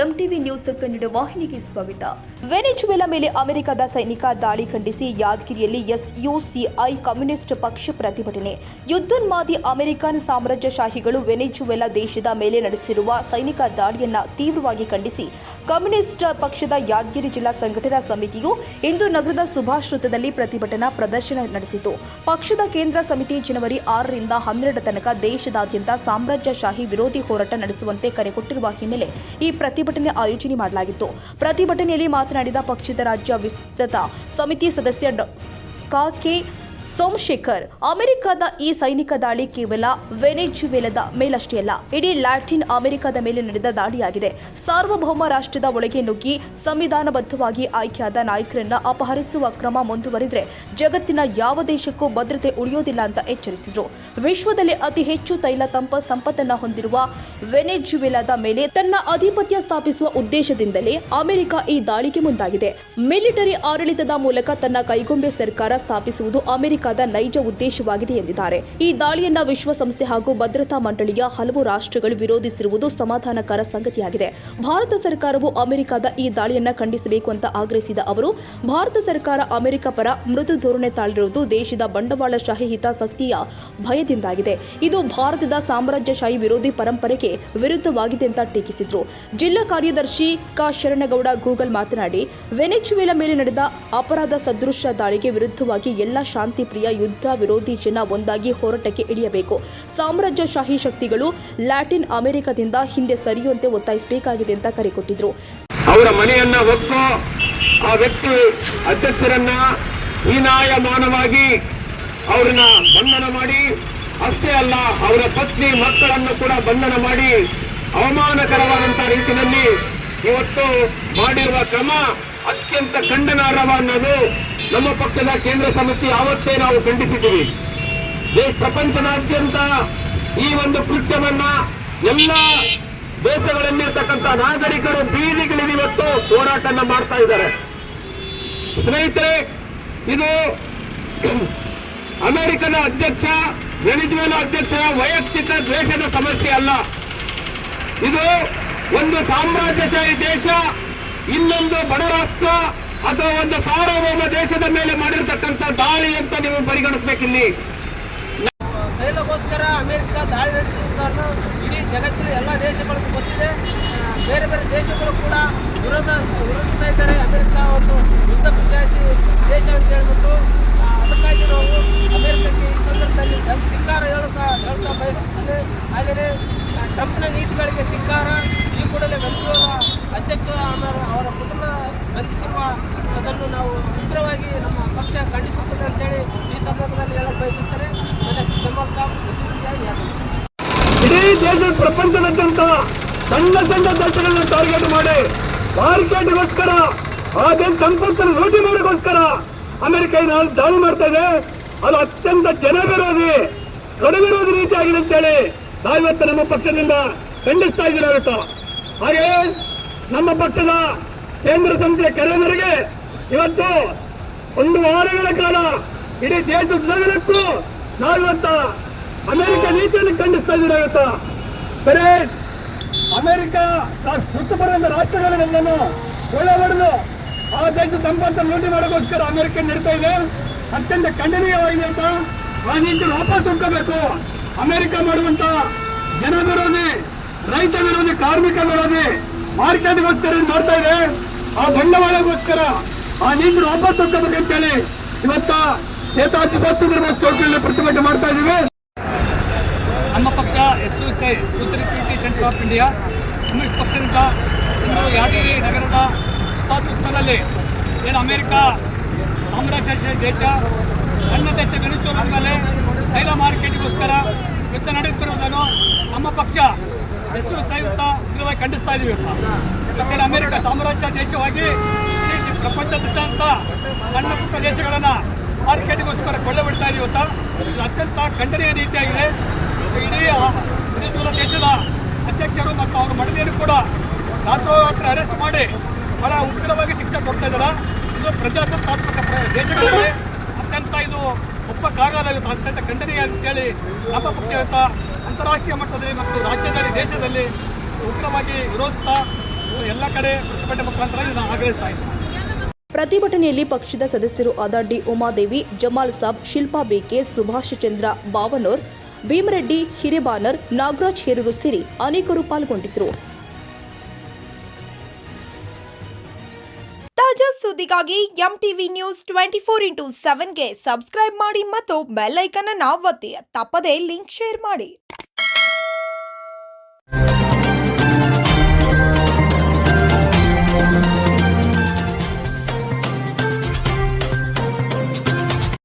MTV news Kannada ವಾಹಿನಿಗೆ ಸ್ವಾಗತ. ವೆನೆಜುವೆಲಾ ಮೇಲೆ ಅಮೆರಿಕದ ಸೈನಿಕ ದಾಳಿ ಖಂಡಿಸಿ ಯಾದಗಿರಿಯಲ್ಲಿ ಎಸ್ಯುಸಿಐ ಕಮ್ಯುನಿಸ್ಟ್ ಪಕ್ಷ ಪ್ರತಿಭಟನೆ. ಯುದ್ಧೋನ್ಮಾದಿ ಅಮೆರಿಕನ್ ಸಾಮ್ರಾಜ್ಯಶಾಹಿಗಳು ವೆನೆಜುವೆಲಾ ದೇಶದ ಮೇಲೆ ನಡೆಸಿರುವ ಸೈನಿಕ ದಾಳಿಯನ್ನು ತೀವ್ರವಾಗಿ ಖಂಡಿಸಿ ಕಮ್ಯುನಿಸ್ಟ್ ಪಕ್ಷದ ಯಾದಗಿರಿ ಜಿಲ್ಲಾ ಸಂಘಟನಾ ಸಮಿತಿಯು ಇಂದು ನಗರದ ಸುಭಾಷ್ ವೃತ್ತದಲ್ಲಿ ಪ್ರತಿಭಟನಾ ಪ್ರದರ್ಶನ ನಡೆಸಿತು. ಪಕ್ಷದ ಕೇಂದ್ರ ಸಮಿತಿ ಜನವರಿ 6 ರಿಂದ 12 ತನಕ ದೇಶದಾದ್ಯಂತ ಸಾಮ್ರಾಜ್ಯಶಾಹಿ ವಿರೋಧಿ ಹೋರಾಟ ನಡೆಸುವಂತೆ ಕರೆ ಕೊಟ್ಟಿರುವ ಹಿನ್ನೆಲೆ ಈ ಪ್ರತಿಭಟನೆ ಆಯೋಜನೆ ಮಾಡಲಾಗಿತ್ತು. ಪ್ರತಿಭಟನೆಯಲ್ಲಿ ಮಾತನಾಡಿದ ಪಕ್ಷದ ರಾಜ್ಯ ವಿಸ್ತೃತ ಸಮಿತಿ ಸದಸ್ಯ ಕೆ ಸೋಮಶೇಖರ್, ಅಮೆರಿಕದ ಈ ಸೈನಿಕ ದಾಳಿ ಕೇವಲ ವೆನೆಜುವೆಲಾದ ಮೇಲಷ್ಟೇ ಅಲ್ಲ, ಇಡೀ ಲ್ಯಾಟಿನ್ ಅಮೆರಿಕದ ಮೇಲೆ ನಡೆದ ದಾಳಿಯಾಗಿದೆ. ಸಾರ್ವಭೌಮ ರಾಷ್ಟ್ರದ ಒಳಗೆ ನುಗ್ಗಿ ಸಂವಿಧಾನಬದ್ಧವಾಗಿ ಆಯ್ಕೆಯಾದ ನಾಯಕರನ್ನ ಅಪಹರಿಸುವ ಕ್ರಮ ಮುಂದುವರಿದರೆ ಜಗತ್ತಿನ ಯಾವ ದೇಶಕ್ಕೂ ಭದ್ರತೆ ಉಳಿಯೋದಿಲ್ಲ ಅಂತ ಎಚ್ಚರಿಸಿದರು. ವಿಶ್ವದಲ್ಲಿ ಅತಿ ಹೆಚ್ಚು ತೈಲ ಸಂಪತ್ತನ್ನು ಹೊಂದಿರುವ ವೆನೆಜುವೆಲಾದ ಮೇಲೆ ತನ್ನ ಆಧಿಪತ್ಯ ಸ್ಥಾಪಿಸುವ ಉದ್ದೇಶದಿಂದಲೇ ಅಮೆರಿಕ ಈ ದಾಳಿಗೆ ಮುಂದಾಗಿದೆ. ಮಿಲಿಟರಿ ಆಡಳಿತದ ಮೂಲಕ ತನ್ನ ಕೈಗೊಂಬೆ ಸರ್ಕಾರ ಸ್ಥಾಪಿಸುವುದು ಅಮೆರಿಕ ನೈಜ ಉದ್ದೇಶವಾಗಿದೆ ಎಂದಿದ್ದಾರೆ. ಈ ದಾಳಿಯನ್ನ ವಿಶ್ವಸಂಸ್ಥೆ ಹಾಗೂ ಭದ್ರತಾ ಮಂಡಳಿಯ ಹಲವು ರಾಷ್ಟ್ರಗಳು ವಿರೋಧಿಸಿರುವುದು ಸಮಾಧಾನಕರ ಸಂಗತಿಯಾಗಿದೆ. ಭಾರತ ಸರ್ಕಾರವು ಅಮೆರಿಕದ ಈ ದಾಳಿಯನ್ನ ಖಂಡಿಸಬೇಕು ಅಂತ ಆಗ್ರಹಿಸಿದ ಅವರು, ಭಾರತ ಸರ್ಕಾರ ಅಮೆರಿಕ ಪರ ಮೃದು ಧೋರಣೆ ತಾಳಿರುವುದು ದೇಶದ ಬಂಡವಾಳಶಾಹಿ ಹಿತಾಸಕ್ತಿಯ ಭಯದಿಂದಾಗಿದೆ. ಇದು ಭಾರತದ ಸಾಮ್ರಾಜ್ಯಶಾಹಿ ವಿರೋಧಿ ಪರಂಪರೆಗೆ ವಿರುದ್ಧವಾಗಿದೆ ಅಂತ ಟೀಕಿಸಿದರು. ಜಿಲ್ಲಾ ಕಾರ್ಯದರ್ಶಿ ಶರಣಗೌಡ ಗೂಗಲ್ ಮಾತನಾಡಿ, ವೆನೆಜುವೆಲಾ ಮೇಲೆ ನಡೆದ ಅಪರಾಧ ಸದೃಶ ದಾಳಿಗೆ ವಿರುದ್ಧವಾಗಿ ಎಲ್ಲ ಶಾಂತಿ ಯುದ್ಧ ವಿರೋಧಿ ಜನ ಒಂದಾಗಿ ಹೋರಾಟಕ್ಕೆ ಇಳಿಯಬೇಕು. ಸಾಮ್ರಾಜ್ಯಶಾಹಿ ಶಕ್ತಿಗಳು ಲ್ಯಾಟಿನ್ ಅಮೆರಿಕದಿಂದ ಹಿಂದೆ ಸರಿಯುವಂತೆ ಒತ್ತಾಯಿಸಬೇಕಾಗಿದೆ ಅಂತ ಕರೆ ಕೊಟ್ಟಿದ್ರು. ಅವರ ಮನೆಯನ್ನ ಹೊತ್ತು ಆ ವ್ಯಕ್ತಿ ಅಧ್ಯಕ್ಷರನ್ನ ಹೀನಾಯಮಾನವಾಗಿ ಅವರನ್ನ ಬಂಧನ ಮಾಡಿ, ಅಷ್ಟೇ ಅಲ್ಲ ಅವರ ಪತ್ನಿ ಮಕ್ಕಳನ್ನು ಕೂಡ ಬಂಧನ ಮಾಡಿ ಅವಮಾನಕರವಾದಂತಹ ರೀತಿಯಲ್ಲಿ ಇವತ್ತು ಮಾಡಿರುವ ಕ್ರಮ ಅತ್ಯಂತ ಖಂಡನಾರ್ಹ ಅನ್ನೋದು ನಮ್ಮ ಪಕ್ಷದ ಕೇಂದ್ರ ಸಮಿತಿ ಯಾವತ್ತೇ ನಾವು ಖಂಡಿಸಿದ್ದೀವಿ. ಪ್ರಪಂಚದಾದ್ಯಂತ ಈ ಒಂದು ಕೃತ್ಯವನ್ನ ಎಲ್ಲ ದೇಶಗಳಲ್ಲಿರ್ತಕ್ಕಂಥ ನಾಗರಿಕರು ಬೀದಿಗಳಿಂದ ಇವತ್ತು ಹೋರಾಟನ ಮಾಡ್ತಾ ಇದ್ದಾರೆ. ಸ್ನೇಹಿತರೆ, ಇದು ಅಮೆರಿಕದ ಅಧ್ಯಕ್ಷ ವೆನೆಜುವೆಲಾ ಅಧ್ಯಕ್ಷರ ವೈಯಕ್ತಿಕ ದ್ವೇಷದ ಸಮಸ್ಯೆ ಅಲ್ಲ. ಇದು ಒಂದು ಸಾಮ್ರಾಜ್ಯಶಾಹಿ ದೇಶ ಇನ್ನೊಂದು ಬಡ ರಾಷ್ಟ್ರ ಅಥವಾ ಒಂದು ಸಾರ್ವಭೌಮ ದೇಶದ ಮೇಲೆ ಮಾಡಿರ್ತಕ್ಕಂಥ ದಾಳಿ ಅಂತ ನೀವು ಪರಿಗಣಿಸಬೇಕಿಲ್ಲಿ. ತೈಲಗೋಸ್ಕರ ಅಮೆರಿಕ ದಾಳಿ ನಡೆಸುವುದನ್ನು ಇಡೀ ಜಗತ್ತಿನ ಎಲ್ಲ ದೇಶಗಳಿಗೂ ಗೊತ್ತಿದೆ. ಬೇರೆ ಬೇರೆ ದೇಶಗಳು ಕೂಡ ವಿರೋಧಿಸ್ತಾ ಇದ್ದಾರೆ. ಅಮೆರಿಕ ಒಂದು ಯುದ್ಧ ಪಿಶಾಚಿ ದೇಶ ಅಂತ ಹೇಳ್ಬಿಟ್ಟು, ಅದಕ್ಕಾಗಿ ನಾವು ಅಮೆರಿಕಕ್ಕೆ ಈ ಸಂದರ್ಭದಲ್ಲಿ ಧಿಕ್ಕಾರ ಹೇಳ್ತಾ ಬಯಸುತ್ತೇವೆ. ಹಾಗೆಯೇ ಟ್ರಂಪ್ನ ನೀತಿಗಳಿಗೆ ಧಿಕ್ಕಾರ. ಈ ಕೂಡಲೇ ವೆನೆಜುವೆಲಾ ಅಧ್ಯಕ್ಷ ಅವರ ಕುಟುಂಬ ಬಂಧಿಸಿರುವ ಅದನ್ನು ನಾವು ಉಗ್ರವಾಗಿ ನಮ್ಮ ಪಕ್ಷ ಖಂಡಿಸುತ್ತದೆ ಅಂತೇಳಿ ಈ ಸಂದರ್ಭದಲ್ಲಿ ಹೇಳಕ್ ಬಯಸುತ್ತಾರೆ. ಜಮಾಲ್ ಸಾಬ್, ಇಡೀ ದೇಶದ ಪ್ರಪಂಚದಾದ್ಯಂತ ಸಣ್ಣ ಸಣ್ಣ ದೇಶಗಳನ್ನ ಟಾರ್ಗೆಟ್ ಮಾಡಿ ಮಾರ್ಕೆಟ್ಗೋಸ್ಕರ ಆ ದೇಶ ಸಂಪತ್ತನ್ನು ಲೂಟಿ ಮಾಡೋಕ್ಕೋಸ್ಕರ ಅಮೆರಿಕ ದಾಳಿ ಮಾಡ್ತಾ ಇದೆ. ಅದು ಅತ್ಯಂತ ಜನವಿರೋಧಿ ಗಡವಿರೋಧಿ ರೀತಿ ಆಗಿದೆ ಅಂತೇಳಿ ನಾವಿವತ್ತು ನಮ್ಮ ಪಕ್ಷದಿಂದ ಖಂಡಿಸ್ತಾ ಇದ್ದೀರಾಗುತ್ತ. ಹಾಗೆ ನಮ್ಮ ಪಕ್ಷದ ಕೇಂದ್ರ ಸಮಿತಿಯ ಕರೆ ಮೇರೆಗೆ ಇವತ್ತು 1 ವಾರಗಳ ಕಾಲ ಇಡೀ ದೇಶದಲ್ಲೂ ನಾವಿವತ್ತ ಅಮೆರಿಕ ನೀತಿಯನ್ನು ಖಂಡಿಸ್ತಾ ಇದ್ದೀರಾಗುತ್ತ. ಬರೀ ಅಮೆರಿಕ ಸುತ್ತಬರುವ ರಾಷ್ಟ್ರಗಳನ್ನೆಲ್ಲನೂ ಒಳಬಡಿದು ಆ ದೇಶದ ಸಂಪತ್ತನ್ನು ಲೂಟಿ ಮಾಡೋಕ್ಕೋಸ್ಕರ ಅಮೆರಿಕ ನಡೀತಾ ಇದೆ. ಅತ್ಯಂತ ಖಂಡನೀಯವಾಗಿದೆ ಅಂತ ಆ ನೀತಿ ವಾಪಸ್ ಹೊಂದಬೇಕು. ಅಮೆರಿಕ ಮಾಡುವಂತ ಜನ ವಿರೋಧಿ, ರೈತ ವಿರೋಧಿ, ಕಾರ್ಮಿಕ ವಿರೋಧಿ ಮಾರ್ಕೆಟ್ಗೋಸ್ಕರ ಮಾಡ್ತಾ ಇದೆ. ಆ ಬಂಡವಾಳಗೋಸ್ಕರ ಆ ನೀತಿ ವಾಪಸ್ ಹೊಂದಬೇಕಂತೇಳಿ ಇವತ್ತ ನೇತಾಜಿಗೋಸ್ಕರ ಚೌಕಿಯಲ್ಲಿ ಪ್ರತಿಭಟನೆ ಮಾಡ್ತಾ ಇದ್ದೀವಿ. ನಮ್ಮ ಪಕ್ಷ SUCI socialist centre of India communist ಪಕ್ಷದಿಂದ ಇಂದು ಯಾದಗಿರಿ ನಗರದ ಸುತ್ತಮುತ್ತಲಲ್ಲಿ ಏನು ಅಮೆರಿಕ ಸಾಮ್ರಾಜ್ಯಶಾಹಿ ದೇಶ ಸಣ್ಣ ದೇಶ ವೆನೆಜುವೆಲಾ ಮೇಲೆ ತೈಲ ಮಾರ್ಕೆಟ್ಗೋಸ್ಕರ ಯುದ್ಧ ನಡೆಯುತ್ತಿರುವುದನ್ನು ನಮ್ಮ ಪಕ್ಷ ಎಸ್ಯುಸಿಐ ಉಗ್ರವಾಗಿ ಖಂಡಿಸ್ತಾ ಇದ್ದೀವಿ. ಇವತ್ತೇನು ಅಮೆರಿಕ ಸಾಮ್ರಾಜ್ಯ ದೇಶವಾಗಿ ಇಡೀ ಪ್ರಪಂಚದಾದ್ಯಂತ ಸಣ್ಣ ಪುಟ್ಟ ದೇಶಗಳನ್ನು ಮಾರ್ಕೆಟ್ಗೋಸ್ಕರ ಕೊಳ್ಳೆ ಬಿಡ್ತಾ ಇದೀವಿ. ಇವತ್ತು ಇದು ಅತ್ಯಂತ ಖಂಡನೀಯ ನೀತಿಯಾಗಿದೆ. ಇಡೀ ವೆನೆಜುವೆಲಾ ದೇಶದ ಅಧ್ಯಕ್ಷರು ಮತ್ತು ಅವರ ಮಡದಿಯನ್ನು ಕೂಡ ರಾತ್ರೋರಾತ್ರಿ ಅರೆಸ್ಟ್ ಮಾಡಿ ಬಹಳ ಉಗ್ರವಾಗಿ ಶಿಕ್ಷೆ ಕೊಡ್ತಾ ಇದ್ದಾರೆ. ಇದು ಪ್ರಜಾಸತ್ತಾತ್ಮಕ ದೇಶಗಳಲ್ಲಿ ಅತ್ಯಂತ ಇದು ಒಪ್ಪಕ್ಕಾಗಲಾಗುತ್ತೆ, ಅತ್ಯಂತ ಖಂಡನೀಯ ಅಂತೇಳಿ ನಮ್ಮ ಪಕ್ಷ ಅಂತಾರಾಷ್ಟ್ರೀಯ ಮಟ್ಟದಲ್ಲಿ ಮತ್ತು ರಾಜ್ಯದಲ್ಲಿ ದೇಶದಲ್ಲಿ ಉಗ್ರವಾಗಿ ವಿರೋಧಿಸ್ತಾ ಎಲ್ಲ ಕಡೆ ಪ್ರತಿಭಟನೆ ಮುಖಾಂತರ ಇದನ್ನು ಆಗ್ರಹಿಸ್ತಾ ಇದ್ದೀವಿ. ಪ್ರತಿಭಟನೆಯಲ್ಲಿ ಪಕ್ಷದ ಸದಸ್ಯರು ಆದ ಡಿ ಉಮಾದೇವಿ, ಜಮಾಲ್ ಸಾಬ್, ಶಿಲ್ಪಾ ಬೇಕೆ, ಸುಭಾಷ್ ಚಂದ್ರ ಬಾವನೂರ್, ಭೀಮರೆಡ್ಡಿ ಹಿರೇಬಾನರ್, ನಾಗರಾಜ್ ಹೇರೂರು ಸೇರಿ ಅನೇಕರು ಪಾಲ್ಗೊಂಡಿದ್ದರು. ತಾಜಾ ಸುದ್ದಿಗಾಗಿ MTV ನ್ಯೂಸ್ 24/7ಗೆ ಸಬ್ಸ್ಕ್ರೈಬ್ ಮಾಡಿ ಮತ್ತು ಬೆಲ್ ಐಕಾನ್ ಅನ್ನು ಒತ್ತಿ. ತಪ್ಪದೇ ಲಿಂಕ್ ಶೇರ್ ಮಾಡಿ.